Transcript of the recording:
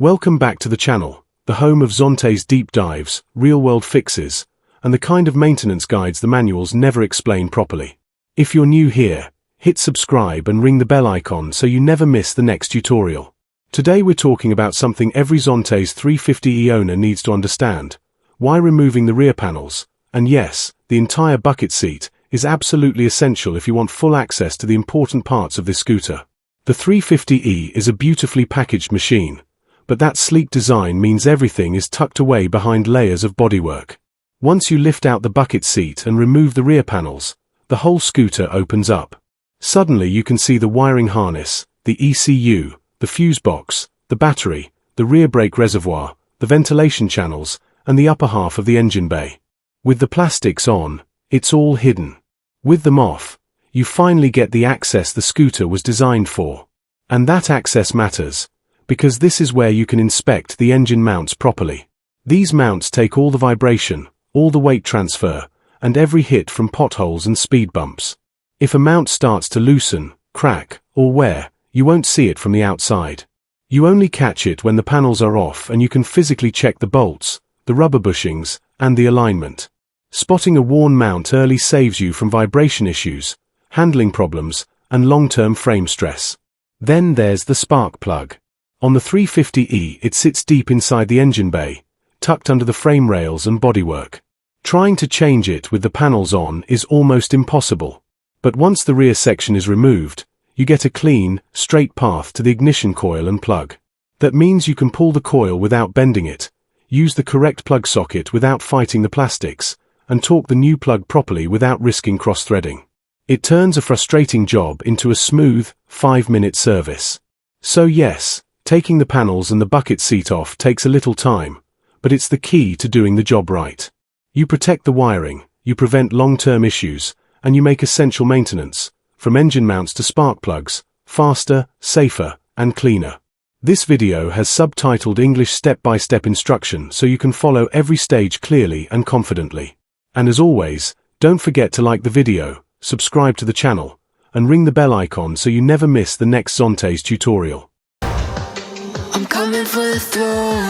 Welcome back to the channel, the home of Zontes deep dives, real-world fixes, and the kind of maintenance guides the manuals never explain properly. If you're new here, hit subscribe and ring the bell icon so you never miss the next tutorial. Today we're talking about something every Zontes 350e owner needs to understand: why removing the rear panels, and yes, the entire bucket seat, is absolutely essential if you want full access to the important parts of this scooter. The 350e is a beautifully packaged machine, but that sleek design means everything is tucked away behind layers of bodywork. Once you lift out the bucket seat and remove the rear panels, the whole scooter opens up. Suddenly you can see the wiring harness, the ECU, the fuse box, the battery, the rear brake reservoir, the ventilation channels, and the upper half of the engine bay. With the plastics on, it's all hidden. With them off, you finally get the access the scooter was designed for. And that access matters, because this is where you can inspect the engine mounts properly. These mounts take all the vibration, all the weight transfer, and every hit from potholes and speed bumps. If a mount starts to loosen, crack, or wear, you won't see it from the outside. You only catch it when the panels are off and you can physically check the bolts, the rubber bushings, and the alignment. Spotting a worn mount early saves you from vibration issues, handling problems, and long-term frame stress. Then there's the spark plug. On the 350e it sits deep inside the engine bay, tucked under the frame rails and bodywork. Trying to change it with the panels on is almost impossible. But once the rear section is removed, you get a clean, straight path to the ignition coil and plug. That means you can pull the coil without bending it, use the correct plug socket without fighting the plastics, and torque the new plug properly without risking cross-threading. It turns a frustrating job into a smooth, 5-minute service. So yes, taking the panels and the bucket seat off takes a little time, but it's the key to doing the job right. You protect the wiring, you prevent long-term issues, and you make essential maintenance, from engine mounts to spark plugs, faster, safer, and cleaner. This video has subtitled English step-by-step instruction so you can follow every stage clearly and confidently. And as always, don't forget to like the video, subscribe to the channel, and ring the bell icon so you never miss the next Zontes tutorial. I'm coming for the throne.